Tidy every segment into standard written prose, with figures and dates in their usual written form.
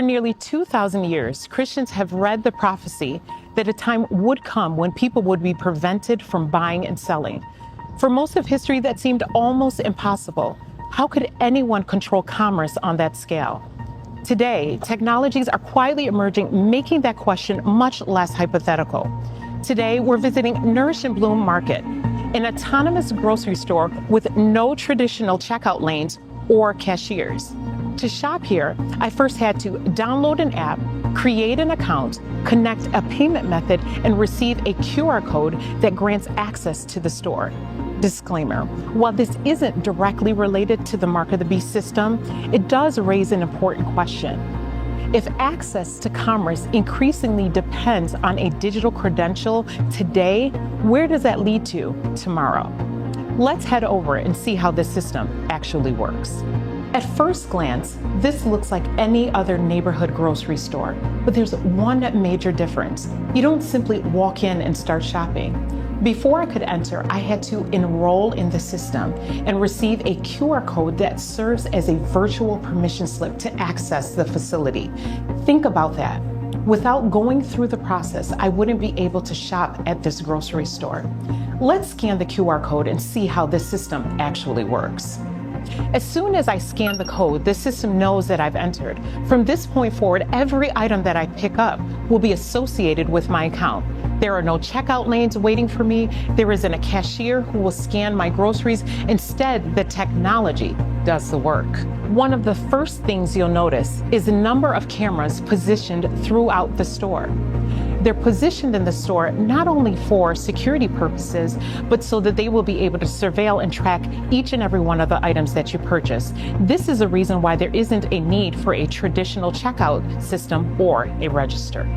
nearly 2,000 years, Christians have read the prophecy that a time would come when people would be prevented from buying and selling. For most of history, that seemed almost impossible. How could anyone control commerce on that scale? Today, technologies are quietly emerging, making that question much less hypothetical. Today, we're visiting Nourish and Bloom Market, an autonomous grocery store with no traditional checkout lanes or cashiers. To shop here, I first had to download an app, create an account, connect a payment method, and receive a QR code that grants access to the store. Disclaimer, while this isn't directly related to the Mark of the Beast system, it does raise an important question. If access to commerce increasingly depends on a digital credential today, where does that lead to tomorrow? Let's head over and see how this system actually works. At first glance, this looks like any other neighborhood grocery store, but there's one major difference. You don't simply walk in and start shopping. Before I could enter, I had to enroll in the system and receive a QR code that serves as a virtual permission slip to access the facility. Think about that. Without going through the process, I wouldn't be able to shop at this grocery store. Let's scan the QR code and see how this system actually works. As soon as I scan the code, the system knows that I've entered. From this point forward, every item that I pick up will be associated with my account. There are no checkout lanes waiting for me. There isn't a cashier who will scan my groceries. Instead, the technology does the work. One of the first things you'll notice is the number of cameras positioned throughout the store. They're positioned in the store not only for security purposes, but so that they will be able to surveil and track each and every one of the items that you purchase. This is a reason why there isn't a need for a traditional checkout system or a register.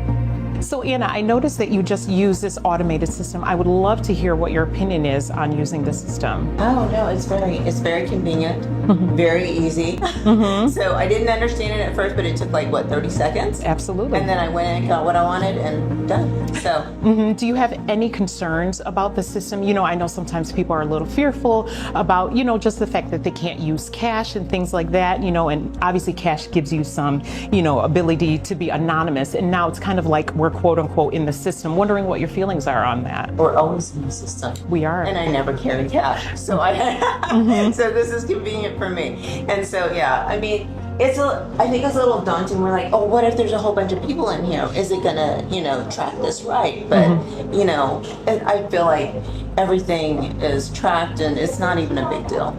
So Anna, I noticed that you just use this automated system. I would love to hear what your opinion is on using the system. Oh no, it's very convenient, very easy. So I didn't understand it at first, but it took like 30 seconds. Absolutely. And then I went and got what I wanted and done. So do you have any concerns about the system? You know, I know sometimes people are a little fearful about, just the fact that they can't use cash and things like that, and obviously cash gives you some, ability to be anonymous. And now it's kind of like we're quote unquote in the system. Wondering what your feelings are on that. We're always in the system. We are. And I never carry cash. So so this is convenient for me. And so, yeah, I mean, I think it's a little daunting. We're like, oh, what if there's a whole bunch of people in here? Is it gonna, track this right? But, I feel like everything is tracked and it's not even a big deal,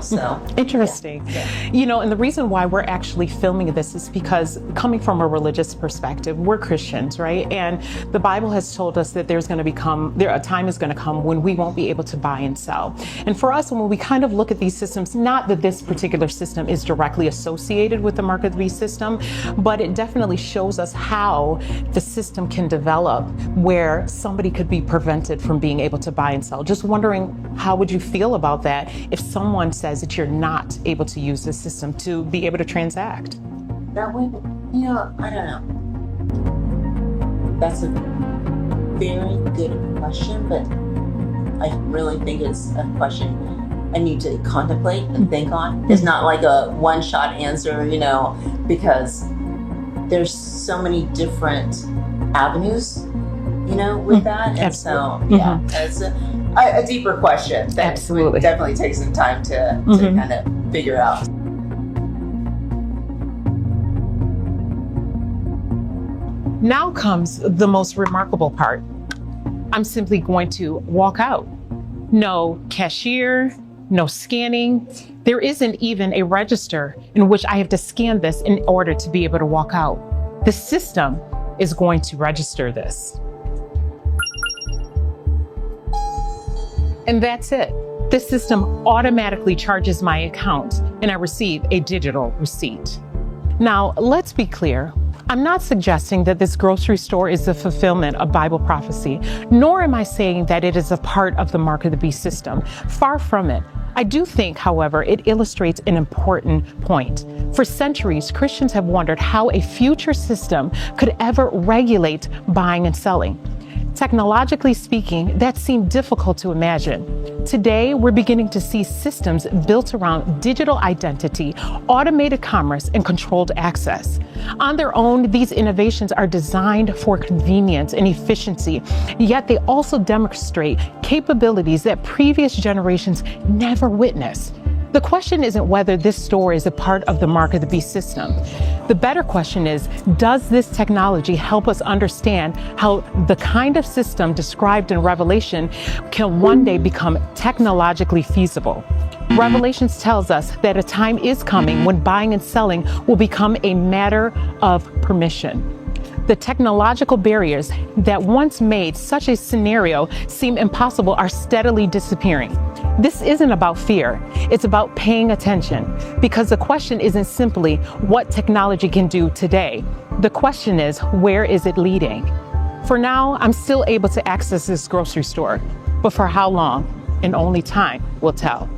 so. Interesting. Yeah. And the reason why we're actually filming this is because coming from a religious perspective, we're Christians, right? And the Bible has told us that a time is gonna come when we won't be able to buy and sell. And for us, when we kind of look at these systems, not that this particular system is directly associated with the Mark of the Beast system, but it definitely shows us how the system can develop where somebody could be prevented from being able to buy and sell. Just wondering, how would you feel about that if someone says that you're not able to use this system to be able to transact? That would, I don't know. That's a very good question, but I really think it's a question I need to contemplate and think on. It's not like a one-shot answer, because there's so many different avenues, with that. And so, it's a deeper question that Absolutely. would definitely take some time to kind of figure out. Now comes the most remarkable part. I'm simply going to walk out. No cashier, no scanning. There isn't even a register in which I have to scan this in order to be able to walk out. The system is going to register this. And that's it. The system automatically charges my account and I receive a digital receipt. Now, let's be clear. I'm not suggesting that this grocery store is the fulfillment of Bible prophecy, nor am I saying that it is a part of the Mark of the Beast system. Far from it. I do think, however, it illustrates an important point. For centuries, Christians have wondered how a future system could ever regulate buying and selling. Technologically speaking, that seemed difficult to imagine. Today, we're beginning to see systems built around digital identity, automated commerce, and controlled access. On their own, these innovations are designed for convenience and efficiency, yet they also demonstrate capabilities that previous generations never witnessed. The question isn't whether this store is a part of the Mark of the Beast system. The better question is, does this technology help us understand how the kind of system described in Revelation can one day become technologically feasible? Revelations tells us that a time is coming when buying and selling will become a matter of permission. The technological barriers that once made such a scenario seem impossible are steadily disappearing. This isn't about fear, it's about paying attention, because the question isn't simply what technology can do today. The question is, where is it leading? For now, I'm still able to access this grocery store, but for how long? And only time will tell.